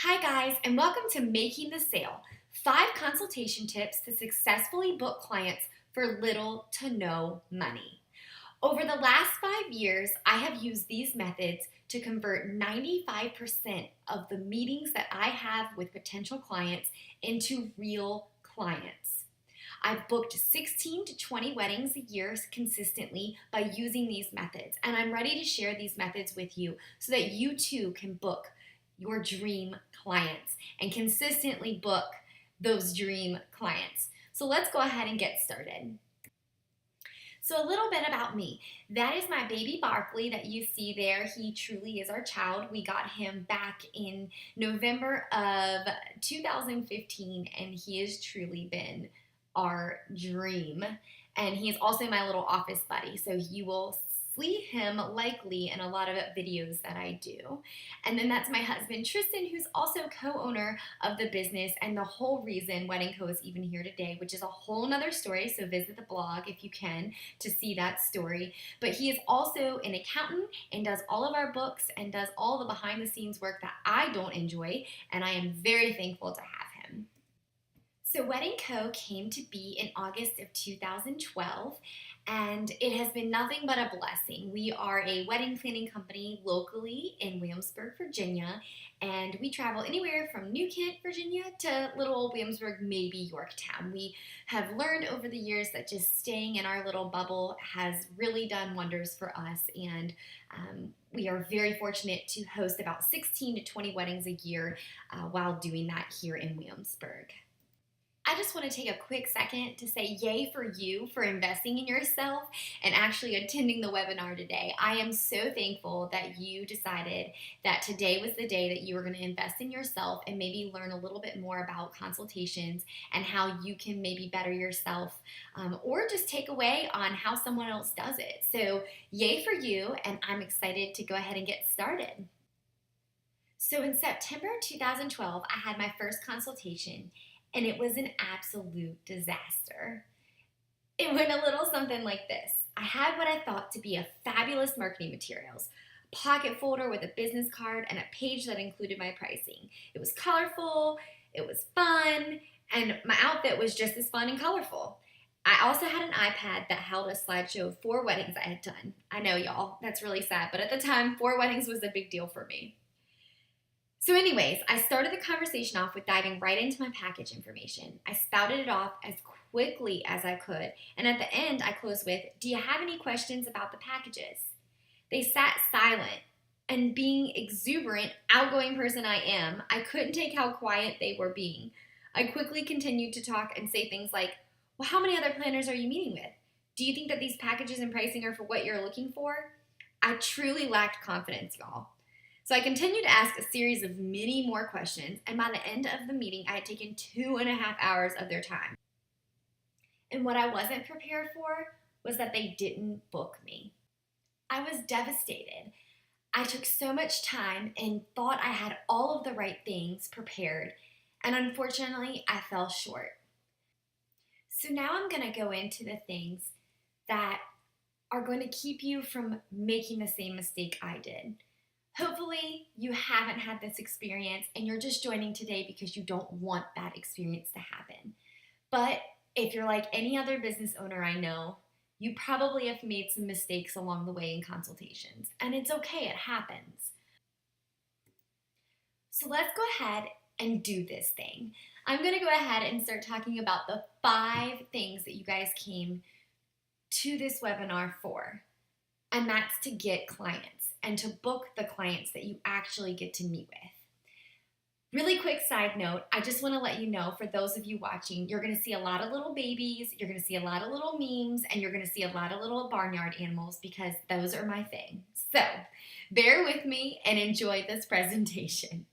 Hi guys, and welcome to Making the Sale, 5 consultation tips to successfully book clients for little to no money. Over the last 5 years, I have used these methods to convert 95% of the meetings that I have with potential clients into real clients. I've booked 16 to 20 weddings a year consistently by using these methods, and I'm ready to share these methods with you so that you too can book your dream clients and consistently book those dream clients. So let's go ahead and get started. So a little bit about me. That is my baby Barkley that you see there. He truly is our child. We got him back in November of 2015, and he has truly been our dream. And he is also my little office buddy, so you will see him likely in a lot of videos that I do. And then that's my husband Tristan, who's also co-owner of the business and the whole reason Wedding Co is even here today, which is a whole nother story. So visit the blog if you can to see that story. But he is also an accountant and does all of our books and does all the behind the scenes work that I don't enjoy, and I am very thankful to have him. So Wedding Co came to be in August of 2012, and it has been nothing but a blessing. We are a wedding planning company locally in Williamsburg, Virginia, and we travel anywhere from New Kent, Virginia to little old Williamsburg, maybe Yorktown. We have learned over the years that just staying in our little bubble has really done wonders for us, and we are very fortunate to host about 16 to 20 weddings a year while doing that here in Williamsburg. I just want to take a quick second to say yay for you for investing in yourself and actually attending the webinar today. I am so thankful that you decided that today was the day that you were going to invest in yourself and maybe learn a little bit more about consultations and how you can maybe better yourself, or just take away on how someone else does it. So yay for you, and I'm excited to go ahead and get started. So in September 2012, I had my first consultation, and it was an absolute disaster. It went a little something like this. I had what I thought to be a fabulous marketing materials, a pocket folder with a business card and a page that included my pricing. It was colorful, it was fun, and my outfit was just as fun and colorful. I also had an iPad that held a slideshow of 4 weddings I had done. I know, y'all, that's really sad, but at the time, 4 weddings was a big deal for me. So anyways, I started the conversation off with diving right into my package information. I spouted it off as quickly as I could, and at the end I closed with, "Do you have any questions about the packages?" They sat silent, and being exuberant, outgoing person I am, I couldn't take how quiet they were being. I quickly continued to talk and say things like, "Well, how many other planners are you meeting with? Do you think that these packages and pricing are for what you're looking for?" I truly lacked confidence, y'all. So I continued to ask a series of many more questions, and by the end of the meeting, I had taken 2.5 hours of their time. And what I wasn't prepared for was that they didn't book me. I was devastated. I took so much time and thought I had all of the right things prepared, and unfortunately, I fell short. So now I'm going to go into the things that are going to keep you from making the same mistake I did. Hopefully you haven't had this experience and you're just joining today because you don't want that experience to happen. But if you're like any other business owner I know, you probably have made some mistakes along the way in consultations, and it's okay, it happens. So let's go ahead and do this thing. I'm going to go ahead and start talking about the 5 things that you guys came to this webinar for, and that's to get clients and to book the clients that you actually get to meet with. Really quick side note, I just want to let you know, for those of you watching, you're going to see a lot of little babies, you're going to see a lot of little memes, and you're going to see a lot of little barnyard animals because those are my thing. So bear with me and enjoy this presentation.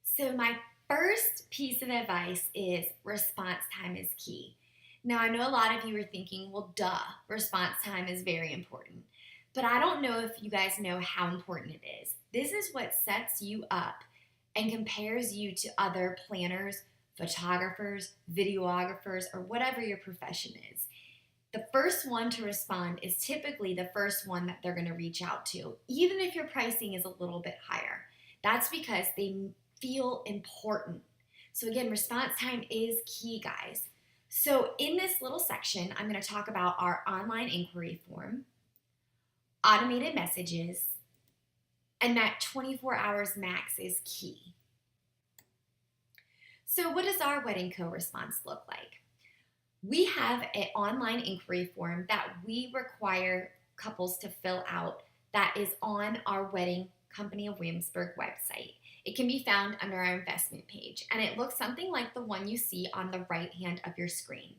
So my first piece of advice is response time is key. Now I know a lot of you are thinking, well, duh, response time is very important. But I don't know if you guys know how important it is. This is what sets you up and compares you to other planners, photographers, videographers, or whatever your profession is. The first one to respond is typically the first one that they're going to reach out to, even if your pricing is a little bit higher. That's because they feel important. So again, response time is key, guys. So in this little section, I'm going to talk about our online inquiry form, automated messages, and that 24 hours max is key. So what does our Wedding Co response look like? We have an online inquiry form that we require couples to fill out that is on our Wedding Company of Williamsburg website. It can be found under our investment page, and it looks something like the one you see on the right hand of your screen.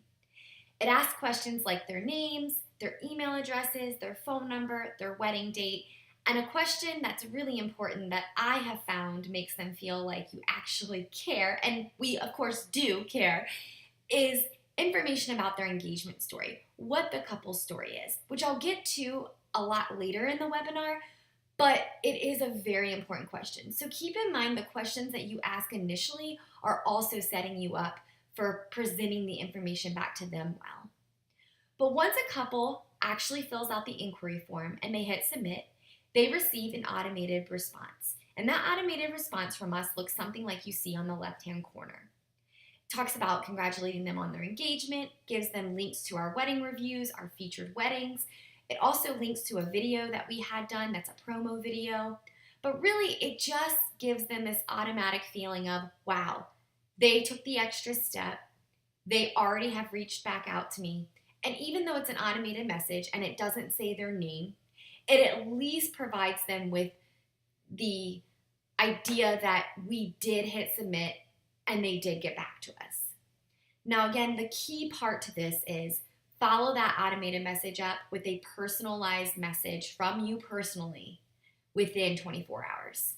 It asks questions like their names, their email addresses, their phone number, their wedding date, and a question that's really important that I have found makes them feel like you actually care, and we of course do care, is information about their engagement story, what the couple's story is, which I'll get to a lot later in the webinar, but it is a very important question. So keep in mind the questions that you ask initially are also setting you up for presenting the information back to them well. But once a couple actually fills out the inquiry form and they hit submit, they receive an automated response. And that automated response from us looks something like you see on the left-hand corner. It talks about congratulating them on their engagement, gives them links to our wedding reviews, our featured weddings. It also links to a video that we had done that's a promo video. But really, it just gives them this automatic feeling of, wow, they took the extra step. They already have reached back out to me. And even though it's an automated message and it doesn't say their name, it at least provides them with the idea that we did hit submit and they did get back to us. Now, again, the key part to this is follow that automated message up with a personalized message from you personally within 24 hours.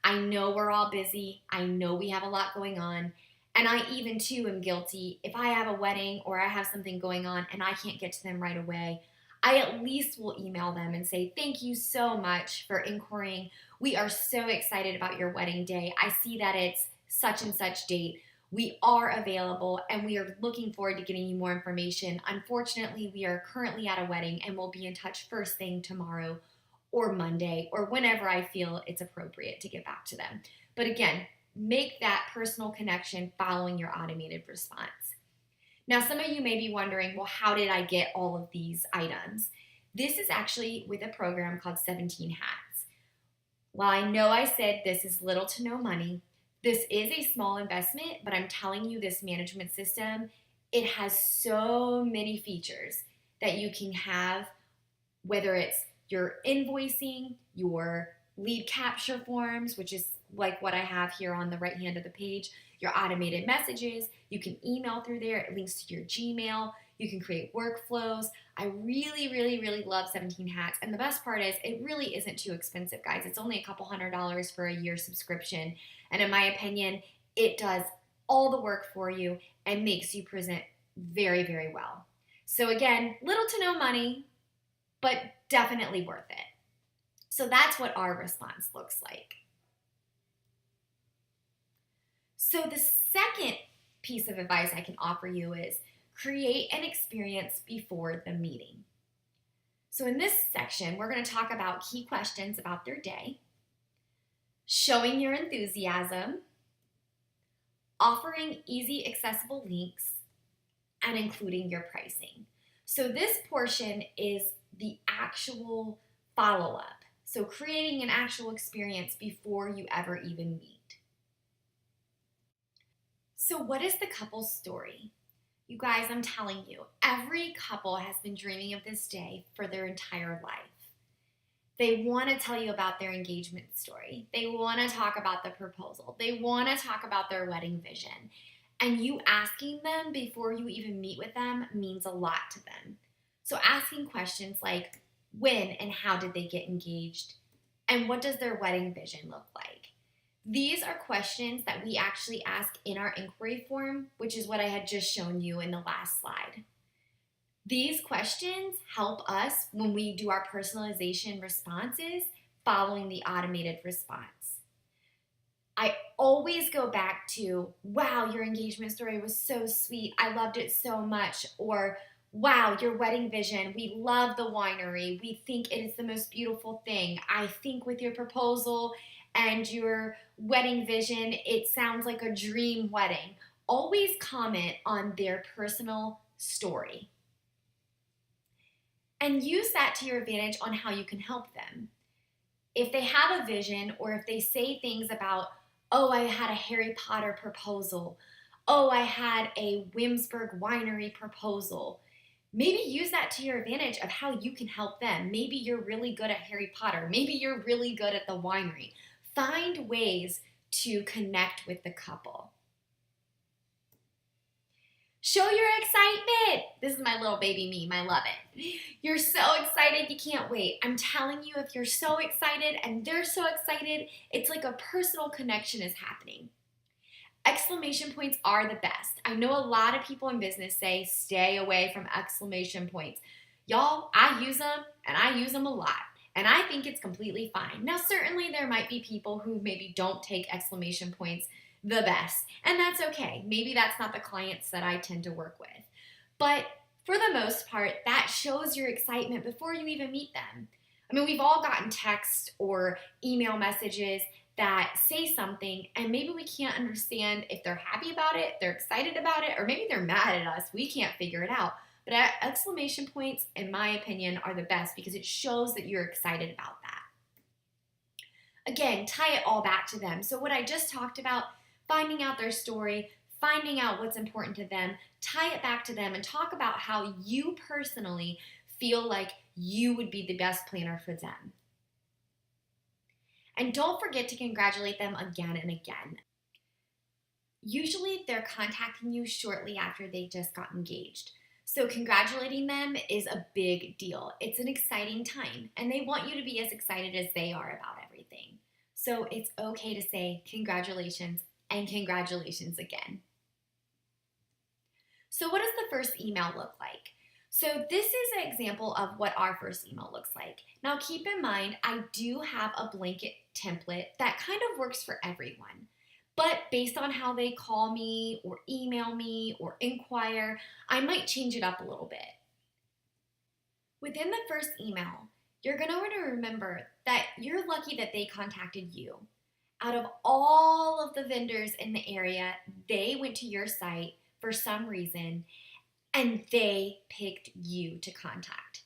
I know we're all busy. I know we have a lot going on. And I even too am guilty. If I have a wedding or I have something going on and I can't get to them right away, I at least will email them and say, thank you so much for inquiring. We are so excited about your wedding day. I see that it's such and such date. We are available and we are looking forward to getting you more information. Unfortunately, we are currently at a wedding and we'll be in touch first thing tomorrow or Monday or whenever I feel it's appropriate to get back to them. But again, make that personal connection following your automated response. Now, some of you may be wondering, well, how did I get all of these items? This is actually with a program called 17 Hats. While I know I said this is little to no money, this is a small investment, but I'm telling you this management system, it has so many features that you can have, whether it's your invoicing, your lead capture forms, which is like what I have here on the right hand of the page, your automated messages, you can email through there, it links to your Gmail, you can create workflows. I really, really, really love 17 Hats. And the best part is it really isn't too expensive, guys. It's only a couple $100 for a year subscription. And in my opinion, it does all the work for you and makes you present very, very well. So again, little to no money, but definitely worth it. So that's what our response looks like. So the second piece of advice I can offer you is create an experience before the meeting. So in this section, we're going to talk about key questions about their day, showing your enthusiasm, offering easy, accessible links, and including your pricing. So this portion is the actual follow-up. So creating an actual experience before you ever even meet. So what is the couple's story? You guys, I'm telling you, every couple has been dreaming of this day for their entire life. They want to tell you about their engagement story. They want to talk about the proposal. They want to talk about their wedding vision. And you asking them before you even meet with them means a lot to them. So asking questions like, when and how did they get engaged? And what does their wedding vision look like? These are questions that we actually ask in our inquiry form, which is what I had just shown you in the last slide. These questions help us when we do our personalization responses following the automated response. I always go back to, wow, your engagement story was so sweet. I loved it so much. Or, wow, your wedding vision. We love the winery. We think it is the most beautiful thing. I think with your proposal and your wedding vision, it sounds like a dream wedding. Always comment on their personal story and use that to your advantage on how you can help them. If they have a vision, or if they say things about, oh, I had a Harry Potter proposal, oh, I had a Whimsburg winery proposal, maybe use that to your advantage of how you can help them. Maybe you're really good at Harry Potter. Maybe you're really good at the winery. Find ways to connect with the couple. Show your excitement. This is my little baby meme. I love it. You're so excited, you can't wait. I'm telling you, if you're so excited and they're so excited, it's like a personal connection is happening. Exclamation points are the best. I know a lot of people in business say stay away from exclamation points. Y'all, I use them, and I use them a lot. And I think it's completely fine. Now, certainly there might be people who maybe don't take exclamation points the best, and that's okay. Maybe that's not the clients that I tend to work with. But for the most part, that shows your excitement before you even meet them. I mean, we've all gotten text or email messages that say something, and maybe we can't understand if they're happy about it, they're excited about it, or maybe they're mad at us. We can't figure it out. But exclamation points, in my opinion, are the best because it shows that you're excited about that. Again, tie it all back to them. So what I just talked about, finding out their story, finding out what's important to them, tie it back to them, and talk about how you personally feel like you would be the best planner for them. And don't forget to congratulate them again and again. Usually they're contacting you shortly after they just got engaged. So congratulating them is a big deal. It's an exciting time, and they want you to be as excited as they are about everything. So it's okay to say congratulations and congratulations again. So what does the first email look like? So this is an example of what our first email looks like. Now keep in mind, I do have a blanket template that kind of works for everyone. But based on how they call me or email me or inquire, I might change it up a little bit. Within the first email, you're going to want to remember that you're lucky that they contacted you. Out of all of the vendors in the area, they went to your site for some reason, and they picked you to contact.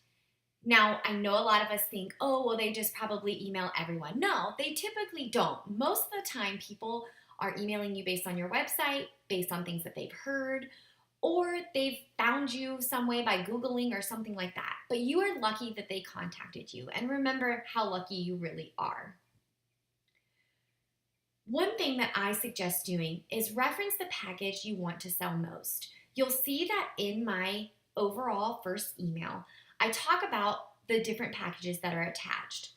Now, I know a lot of us think, oh, well, they just probably email everyone. No, they typically don't. Most of the time, people are emailing you based on your website, based on things that they've heard, or they've found you some way by Googling or something like that. But you are lucky that they contacted you, and remember how lucky you really are. One thing that I suggest doing is reference the package you want to sell most. You'll see that in my overall first email, I talk about the different packages that are attached.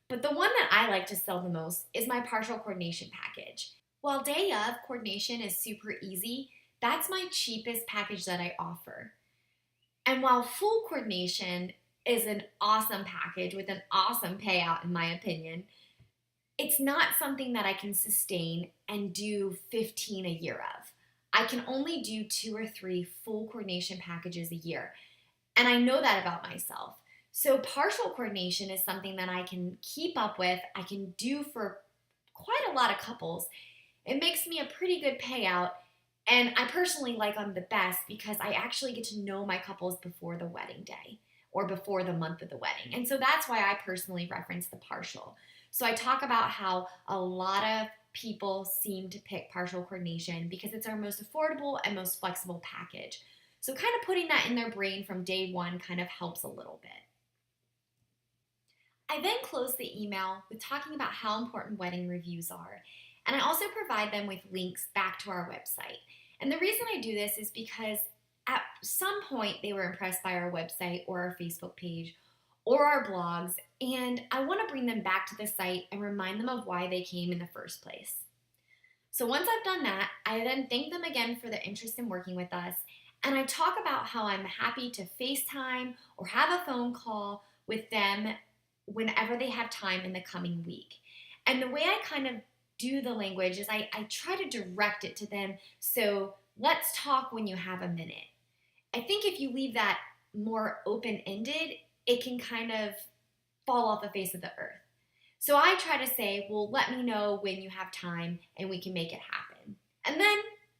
But the one that I like to sell the most is my partial coordination package. While day of coordination is super easy, that's my cheapest package that I offer. And while full coordination is an awesome package with an awesome payout, in my opinion, it's not something that I can sustain and do 15 a year of. I can only do 2 or 3 full coordination packages a year. And I know that about myself. So partial coordination is something that I can keep up with, I can do for quite a lot of couples. It makes me a pretty good payout, and I personally like them the best because I actually get to know my couples before the wedding day or before the month of the wedding. And so that's why I personally reference the partial. So I talk about how a lot of people seem to pick partial coordination because it's our most affordable and most flexible package. So kind of putting that in their brain from day one kind of helps a little bit. I then close the email with talking about how important wedding reviews are. And I also provide them with links back to our website. And the reason I do this is because at some point they were impressed by our website or our Facebook page or our blogs, and I want to bring them back to the site and remind them of why they came in the first place. So once I've done that, I then thank them again for their interest in working with us, and I talk about how I'm happy to FaceTime or have a phone call with them whenever they have time in the coming week. And the way I kind of do the language is I try to direct it to them, so let's talk when you have a minute. I think if you leave that more open-ended, it can kind of fall off the face of the earth. So I try to say, well, let me know when you have time and we can make it happen. And then,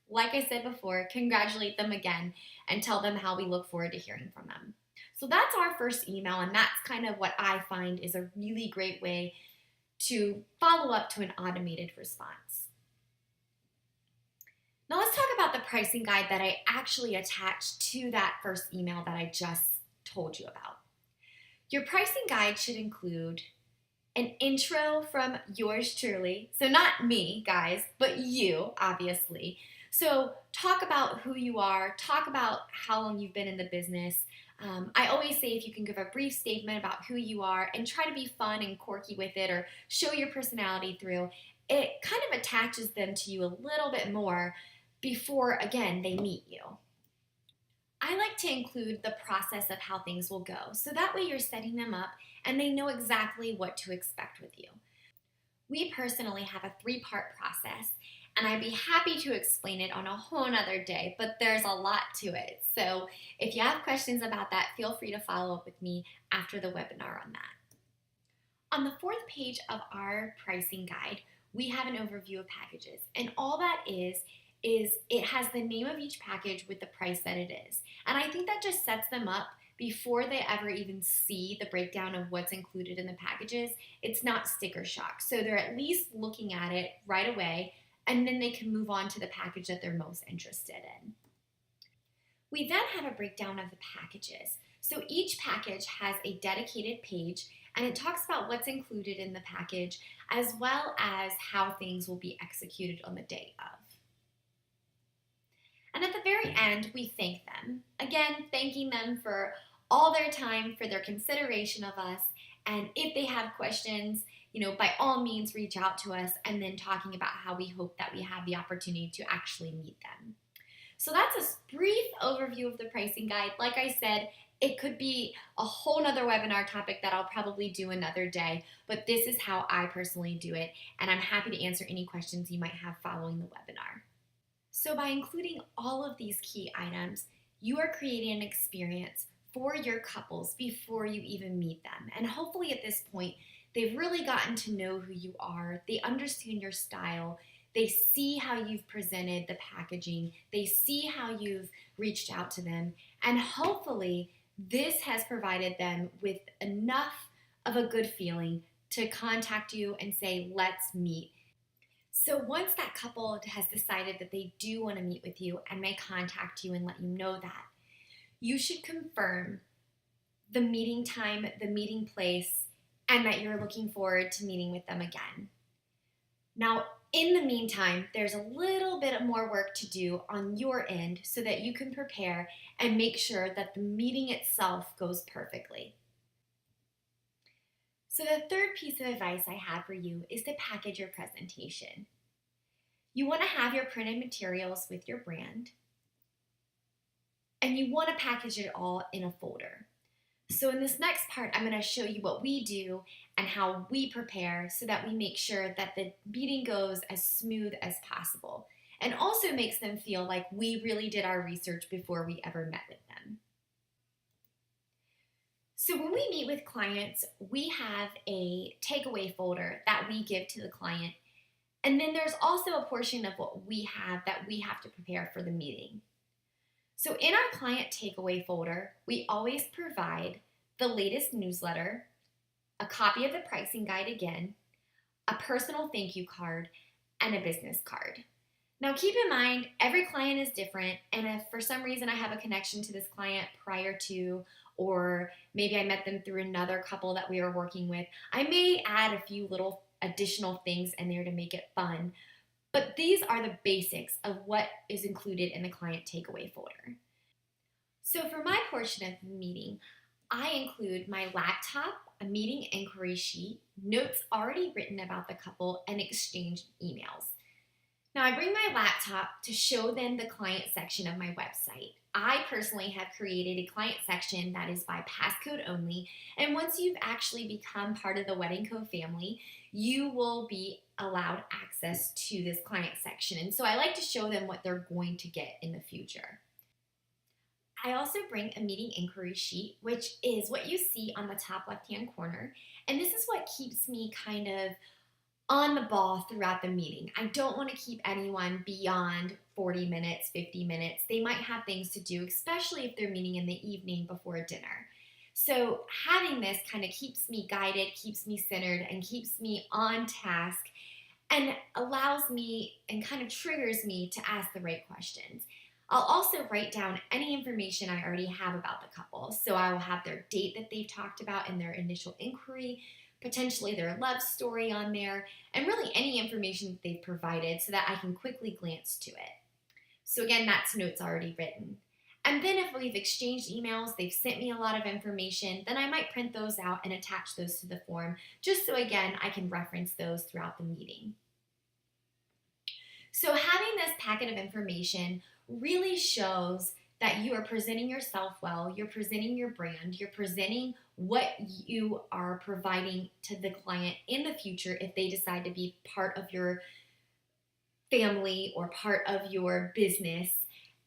like I said before, congratulate them again and tell them how we look forward to hearing from them. So that's our first email, and that's kind of what I find is a really great way to follow up to an automated response. Now let's talk about the pricing guide that I actually attached to that first email that I just told you about. Your pricing guide should include an intro from yours truly. So not me, guys, but you, obviously. So talk about who you are, talk about how long you've been in the business. I always say if you can give a brief statement about who you are and try to be fun and quirky with it or show your personality through, it kind of attaches them to you a little bit more before, again, they meet you. I like to include the process of how things will go, so that way you're setting them up and they know exactly what to expect with you. We personally have a 3-part process, and I'd be happy to explain it on a whole nother day, but there's a lot to it. So if you have questions about that, feel free to follow up with me after the webinar on that. On the 4th page of our pricing guide, we have an overview of packages, and all that is it has the name of each package with the price that it is. And I think that just sets them up before they ever even see the breakdown of what's included in the packages. It's not sticker shock. So they're at least looking at it right away, and then they can move on to the package that they're most interested in. We then have a breakdown of the packages. So each package has a dedicated page, and it talks about what's included in the package, as well as how things will be executed on the day of. And at the very end, we thank them. Again, thanking them for all their time, for their consideration of us. And if they have questions, by all means, reach out to us, and then talking about how we hope that we have the opportunity to actually meet them. So that's a brief overview of the pricing guide. Like I said, it could be a whole nother webinar topic that I'll probably do another day, but this is how I personally do it, and I'm happy to answer any questions you might have following the webinar. So by including all of these key items, you are creating an experience for your couples before you even meet them. And hopefully at this point, they've really gotten to know who you are. They understand your style. They see how you've presented the packaging. They see how you've reached out to them. And hopefully this has provided them with enough of a good feeling to contact you and say, let's meet. So once that couple has decided that they do want to meet with you and may contact you and let you know that, you should confirm the meeting time, the meeting place, and that you're looking forward to meeting with them again. Now, in the meantime, there's a little bit more work to do on your end so that you can prepare and make sure that the meeting itself goes perfectly. So the third piece of advice I have for you is to package your presentation. You want to have your printed materials with your brand, and you want to package it all in a folder. So in this next part, I'm going to show you what we do and how we prepare so that we make sure that the meeting goes as smooth as possible, and also makes them feel like we really did our research before we ever met with them. So when we meet with clients, we have a takeaway folder that we give to the client. And then there's also a portion of what we have that we have to prepare for the meeting. So in our client takeaway folder, we always provide the latest newsletter, a copy of the pricing guide again, a personal thank you card, and a business card. Now keep in mind, every client is different, and if for some reason I have a connection to this client prior to, or maybe I met them through another couple that we are working with, I may add a few little additional things in there to make it fun. But these are the basics of what is included in the client takeaway folder. So for my portion of the meeting, I include my laptop, a meeting inquiry sheet, notes already written about the couple, and exchanged emails. Now I bring my laptop to show them the client section of my website. I personally have created a client section that is by passcode only, and once you've actually become part of the Wedding Co family, you will be allowed access to this client section. And so I like to show them what they're going to get in the future. I also bring a meeting inquiry sheet, which is what you see on the top left-hand corner. And this is what keeps me kind of on the ball throughout the meeting. I don't want to keep anyone beyond 40 minutes, 50 minutes. They might have things to do, especially if they're meeting in the evening before dinner. So having this kind of keeps me guided, keeps me centered, and keeps me on task and allows me and kind of triggers me to ask the right questions. I'll also write down any information I already have about the couple. So I will have their date that they've talked about in their initial inquiry, potentially their love story on there, and really any information that they've provided so that I can quickly glance to it. So again, that's notes already written. And then if we've exchanged emails, they've sent me a lot of information, then I might print those out and attach those to the form, just so again, I can reference those throughout the meeting. So having this packet of information really shows that you are presenting yourself well, you're presenting your brand, you're presenting what you are providing to the client in the future if they decide to be part of your family or part of your business.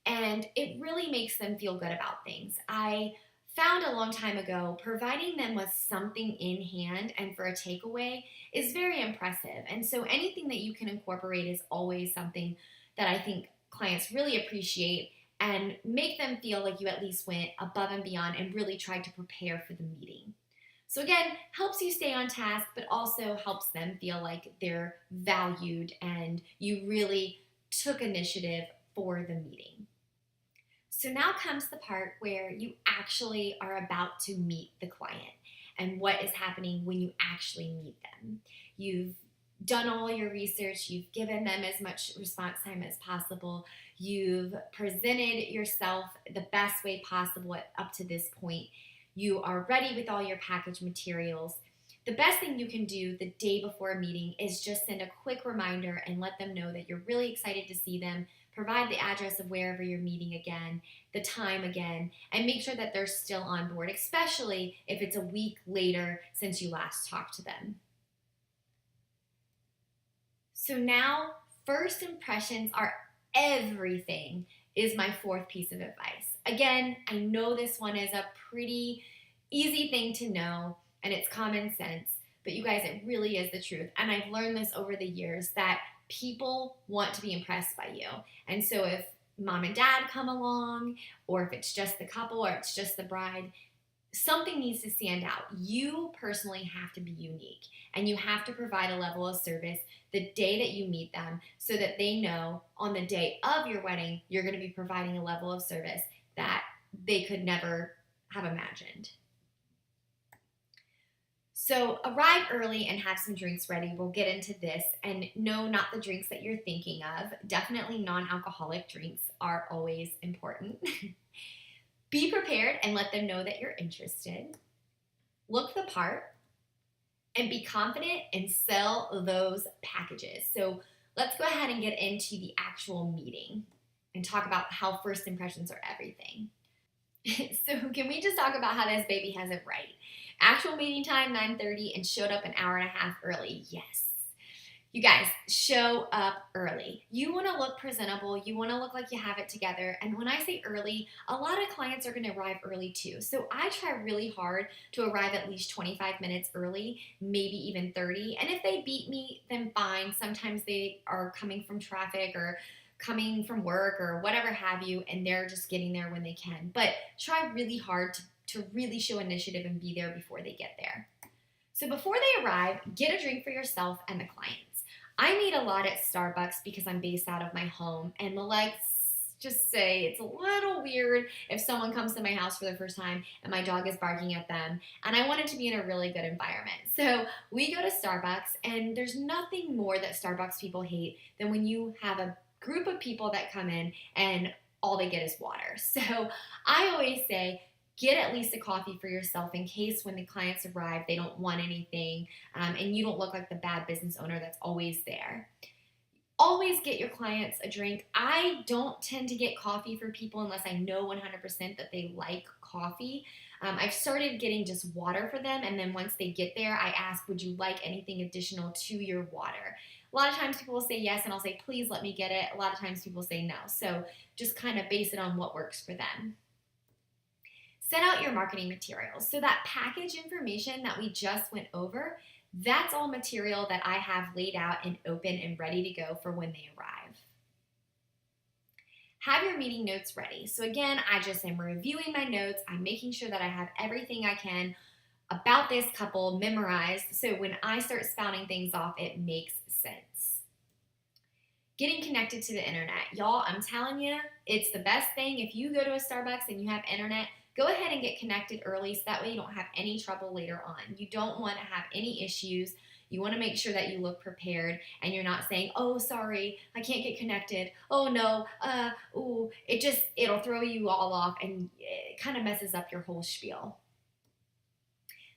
And it really makes them feel good about things. I found a long time ago, providing them with something in hand and for a takeaway is very impressive. And so anything that you can incorporate is always something that I think clients really appreciate and make them feel like you at least went above and beyond and really tried to prepare for the meeting. So again, helps you stay on task, but also helps them feel like they're valued and you really took initiative for the meeting. So now comes the part where you actually are about to meet the client and what is happening when you actually meet them. You've done all your research, you've given them as much response time as possible, you've presented yourself the best way possible up to this point, you are ready with all your package materials. The best thing you can do the day before a meeting is just send a quick reminder and let them know that you're really excited to see them, provide the address of wherever you're meeting again, the time again, and make sure that they're still on board, especially if it's a week later since you last talked to them. So now, first impressions are everything is my fourth piece of advice. Again, I know this one is a pretty easy thing to know, and it's common sense, but you guys, it really is the truth. And I've learned this over the years that people want to be impressed by you. And so if mom and dad come along, or if it's just the couple, or it's just the bride, something needs to stand out. You personally have to be unique, and you have to provide a level of service the day that you meet them so that they know on the day of your wedding, you're going to be providing a level of service that they could never have imagined. So arrive early and have some drinks ready. We'll get into this. And no, not the drinks that you're thinking of. Definitely non-alcoholic drinks are always important. Be prepared and let them know that you're interested. Look the part and be confident and sell those packages. So let's go ahead and get into the actual meeting and talk about how first impressions are everything. So can we just talk about how this baby has it right? Actual meeting time, 9:30, and showed up an hour and a half early. Yes. You guys, show up early. You want to look presentable. You want to look like you have it together. And when I say early, a lot of clients are going to arrive early too. So I try really hard to arrive at least 25 minutes early, maybe even 30. And if they beat me, then fine. Sometimes they are coming from traffic or coming from work or whatever have you, and they're just getting there when they can. But try really hard to really show initiative and be there before they get there. So before they arrive, get a drink for yourself and the clients. I meet a lot at Starbucks because I'm based out of my home, and let's just say it's a little weird if someone comes to my house for the first time and my dog is barking at them, and I want it to be in a really good environment. So we go to Starbucks, and there's nothing more that Starbucks people hate than when you have a group of people that come in and all they get is water. So I always say, get at least a coffee for yourself in case when the clients arrive, they don't want anything, and you don't look like the bad business owner that's always there. Always get your clients a drink. I don't tend to get coffee for people unless I know 100% that they like coffee. I've started getting just water for them, and then once they get there, I ask, would you like anything additional to your water? A lot of times people will say yes, and I'll say, please let me get it. A lot of times people say no. So just kind of base it on what works for them. Set out your marketing materials. So that package information that we just went over, that's all material that I have laid out and open and ready to go for when they arrive. Have your meeting notes ready. So again, I just am reviewing my notes. I'm making sure that I have everything I can about this couple memorized, so when I start spouting things off, it makes sense. Getting connected to the internet. Y'all, I'm telling you, it's the best thing. If you go to a Starbucks and you have internet, go ahead and get connected early so that way you don't have any trouble later on. You don't want to have any issues. You want to make sure that you look prepared and you're not saying, oh, sorry, I can't get connected. Oh, no, it'll throw you all off and it kind of messes up your whole spiel.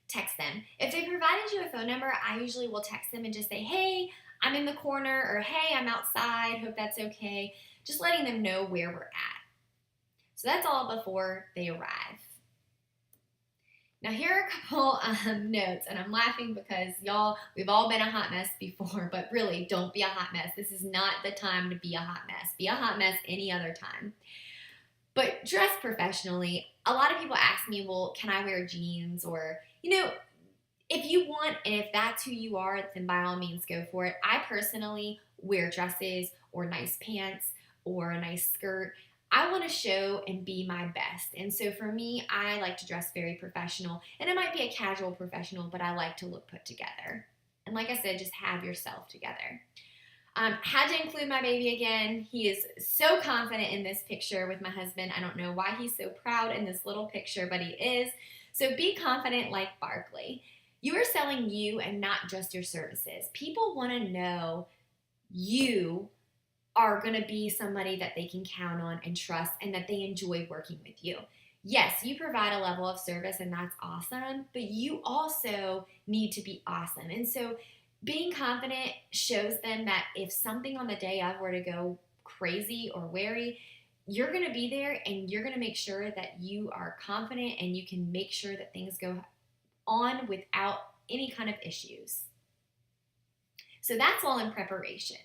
Text them. If they provided you a phone number, I usually will text them and just say, hey, I'm in the corner, or hey, I'm outside, hope that's okay. Just letting them know where we're at. So that's all before they arrive. Now here are a couple notes, and I'm laughing because y'all, we've all been a hot mess before, but really don't be a hot mess. This is not the time to be a hot mess. Be a hot mess any other time. But dress professionally. A lot of people ask me, well, can I wear jeans? Or, if you want, and if that's who you are, then by all means go for it. I personally wear dresses or nice pants or a nice skirt. I want to show and be my best. And so for me, I like to dress very professional. And it might be a casual professional, but I like to look put together. And like I said, just have yourself together. Had to include my baby again. He is so confident in this picture with my husband. I don't know why he's so proud in this little picture, but he is. So be confident like Barkley. You are selling you and not just your services. People want to know you are going to be somebody that they can count on and trust and that they enjoy working with you. Yes, you provide a level of service and that's awesome, but you also need to be awesome. And so being confident shows them that if something on the day of were to go crazy or wary, you're going to be there and you're going to make sure that you are confident and you can make sure that things go on without any kind of issues. So that's all in preparation.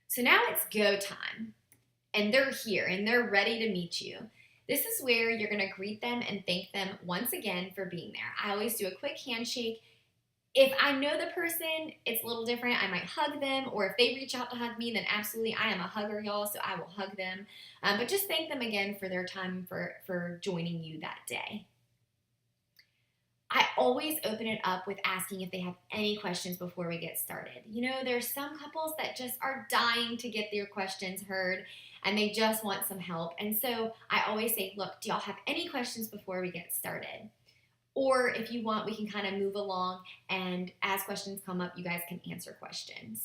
So now it's go time. And they're here and they're ready to meet you. This is where you're going to greet them and thank them once again for being there. I always do a quick handshake. If I know the person, it's a little different. I might hug them, or if they reach out to hug me, then absolutely, I am a hugger, y'all, so I will hug them. But just thank them again for their time for joining you that day. I always open it up with asking if they have any questions before we get started. There's some couples that just are dying to get their questions heard, and they just want some help. And so I always say, look, do y'all have any questions before we get started? Or if you want, we can kind of move along, and as questions come up, you guys can answer questions.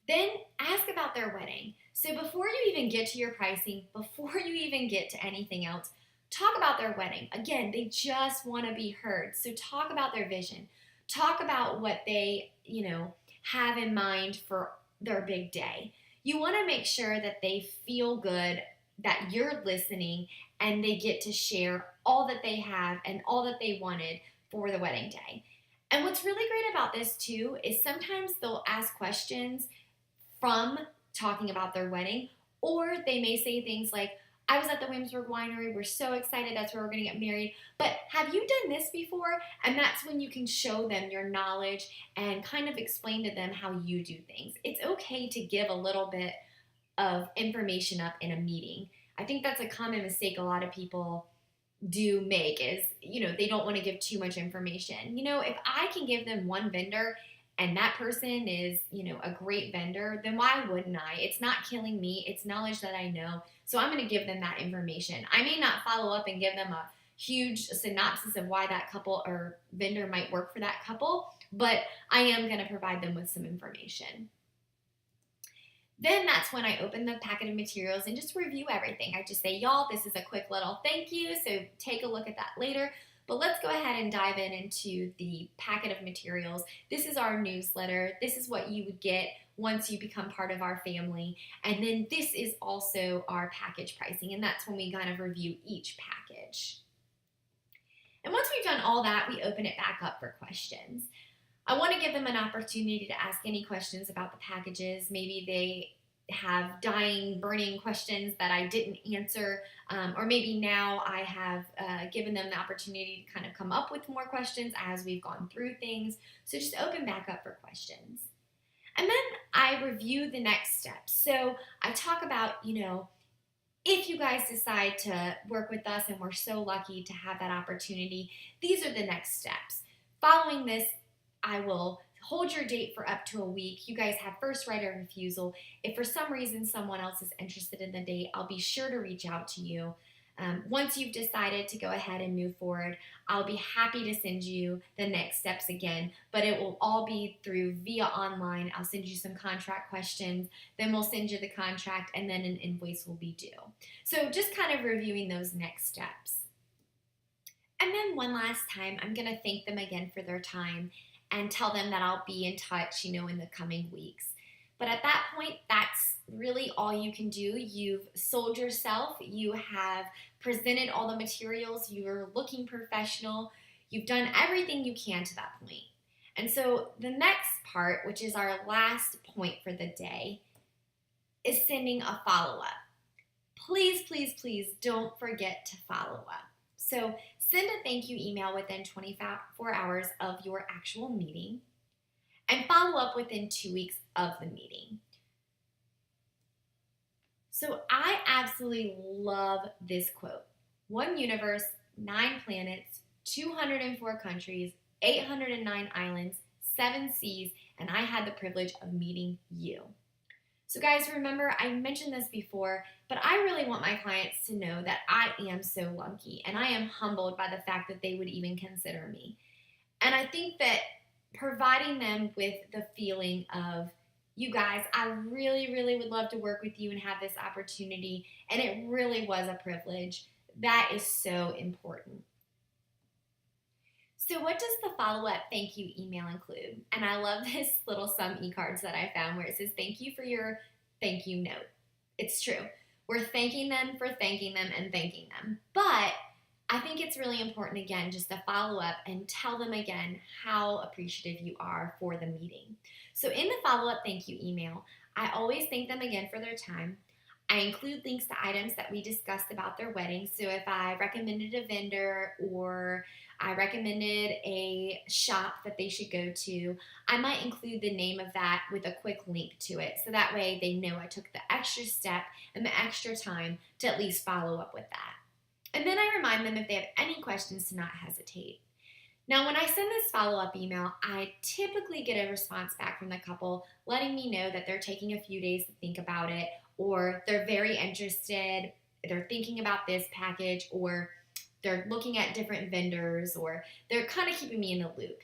Then ask about their wedding. So before you even get to your pricing, before you even get to anything else, talk about their wedding. Again, they just want to be heard. So talk about their vision. Talk about what they, have in mind for their big day. You want to make sure that they feel good, that you're listening, and they get to share all that they have and all that they wanted for the wedding day. And what's really great about this too is sometimes they'll ask questions from talking about their wedding, or they may say things like, I was at the Williamsburg Winery, we're so excited, that's where we're going to get married, but have you done this before? And that's when you can show them your knowledge and kind of explain to them how you do things. It's okay to give a little bit of information up in a meeting. I think that's a common mistake a lot of people do make is, they don't want to give too much information. If I can give them one vendor and that person is, a great vendor, then why wouldn't I? It's not killing me. It's knowledge that I know. So I'm going to give them that information. I may not follow up and give them a huge synopsis of why that couple or vendor might work for that couple, but I am going to provide them with some information. Then that's when I open the packet of materials and just review everything. I just say, y'all, this is a quick little thank you, so take a look at that later. But let's go ahead and dive into the packet of materials. This is our newsletter. This is what you would get once you become part of our family. And then this is also our package pricing, and that's when we kind of review each package. And once we've done all that, we open it back up for questions. I want to give them an opportunity to ask any questions about the packages. Maybe have dying, burning questions that I didn't answer, or maybe now I have given them the opportunity to kind of come up with more questions as we've gone through things. So just open back up for questions. And then I review the next steps. So I talk about, if you guys decide to work with us and we're so lucky to have that opportunity, these are the next steps. Following this, I will hold your date for up to a week. You guys have first right of refusal. If for some reason someone else is interested in the date, I'll be sure to reach out to you. Once you've decided to go ahead and move forward, I'll be happy to send you the next steps again, but it will all be through via online. I'll send you some contract questions, then we'll send you the contract, and then an invoice will be due. So just kind of reviewing those next steps. And then one last time, I'm going to thank them again for their time and tell them that I'll be in touch, in the coming weeks. But at that point, that's really all you can do. You've sold yourself. You have presented all the materials. You're looking professional. You've done everything you can to that point. And so the next part, which is our last point for the day, is sending a follow-up. Please, please, please don't forget to follow up. So send a thank you email within 24 hours of your actual meeting and follow up within 2 weeks of the meeting. So I absolutely love this quote. 1 universe, 9 planets, 204 countries, 809 islands, 7 seas, and I had the privilege of meeting you. So guys, remember, I mentioned this before, but I really want my clients to know that I am so lucky and I am humbled by the fact that they would even consider me. And I think that providing them with the feeling of, you guys, I really, really would love to work with you and have this opportunity, and it really was a privilege. That is so important. So what does the follow-up thank you email include? And I love this little some e-cards that I found where it says, thank you for your thank you note. It's true. We're thanking them for thanking them and thanking them. But I think it's really important, again, just to follow up and tell them again how appreciative you are for the meeting. So in the follow-up thank you email, I always thank them again for their time. I include links to items that we discussed about their wedding. So if I recommended a vendor or I recommended a shop that they should go to, I might include the name of that with a quick link to it. So that way they know I took the extra step and the extra time to at least follow up with that. And then I remind them if they have any questions to not hesitate. Now, when I send this follow-up email, I typically get a response back from the couple letting me know that they're taking a few days to think about it, or they're very interested, they're thinking about this package, or they're looking at different vendors, or they're kind of keeping me in the loop.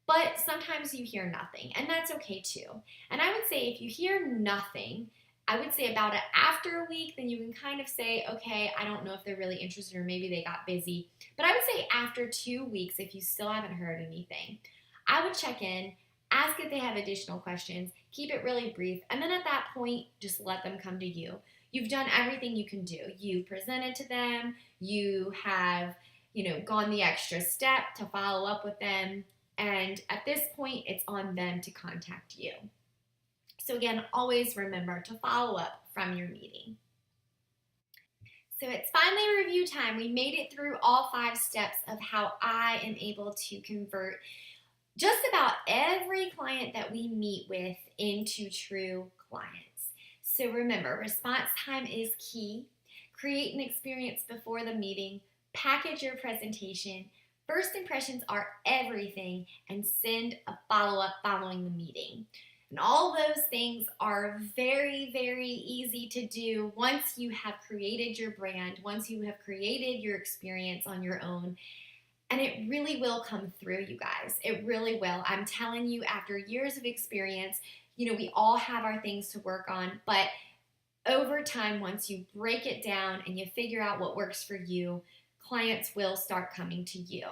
But sometimes you hear nothing, and that's okay too. And I would say if you hear nothing, I would say about it after a week, then you can kind of say, okay, I don't know if they're really interested or maybe they got busy. But I would say after 2 weeks, if you still haven't heard anything, I would check in, ask if they have additional questions, keep it really brief, and then at that point, just let them come to you. You've done everything you can do. You presented to them, you have, gone the extra step to follow up with them, and at this point, it's on them to contact you. So again, always remember to follow up from your meeting. So it's finally review time. We made it through all 5 steps of how I am able to convert just about every client that we meet with into true clients. So remember, response time is key. Create an experience before the meeting. Package your presentation. First impressions are everything, and send a follow-up following the meeting. And all those things are very, very easy to do once you have created your brand, once you have created your experience on your own. And it really will come through, you guys. It really will. I'm telling you, after years of experience, we all have our things to work on, but over time, once you break it down and you figure out what works for you, clients will start coming to you.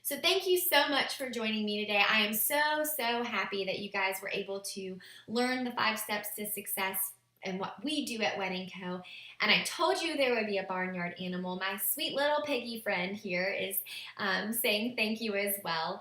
So thank you so much for joining me today. I am so, so happy that you guys were able to learn the 5 steps to success and what we do at Wedding Co. And I told you there would be a barnyard animal. My sweet little piggy friend here is saying thank you as well.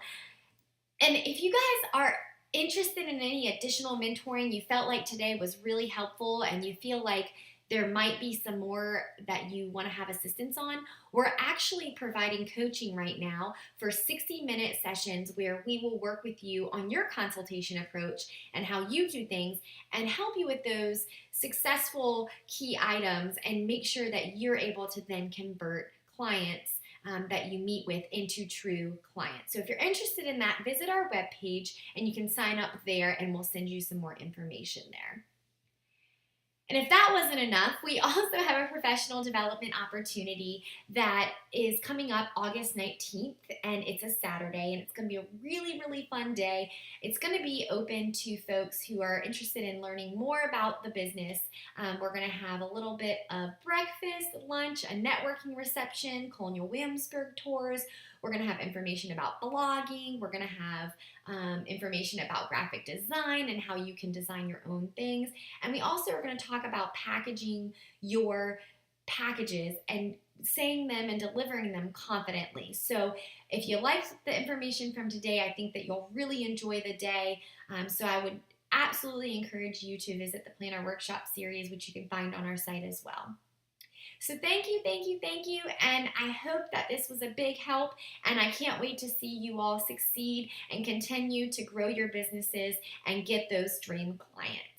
And if you guys are interested in any additional mentoring, you felt like today was really helpful, and you feel like there might be some more that you want to have assistance on, we're actually providing coaching right now for 60-minute sessions where we will work with you on your consultation approach and how you do things and help you with those successful key items and make sure that you're able to then convert clients that you meet with into true clients. So if you're interested in that, visit our webpage and you can sign up there and we'll send you some more information there. And if that wasn't enough, we also have a professional development opportunity that is coming up August 19th, and it's a Saturday, and it's going to be a really, really fun day. It's going to be open to folks who are interested in learning more about the business. We're going to have a little bit of breakfast, lunch, a networking reception, Colonial Williamsburg tours. We're going to have information about blogging. We're going to have information about graphic design and how you can design your own things. And we also are going to talk about packaging your packages and saying them and delivering them confidently. So if you liked the information from today, I think that you'll really enjoy the day. So I would absolutely encourage you to visit the Planner Workshop series, which you can find on our site as well. So thank you, thank you, thank you, and I hope that this was a big help, and I can't wait to see you all succeed and continue to grow your businesses and get those dream clients.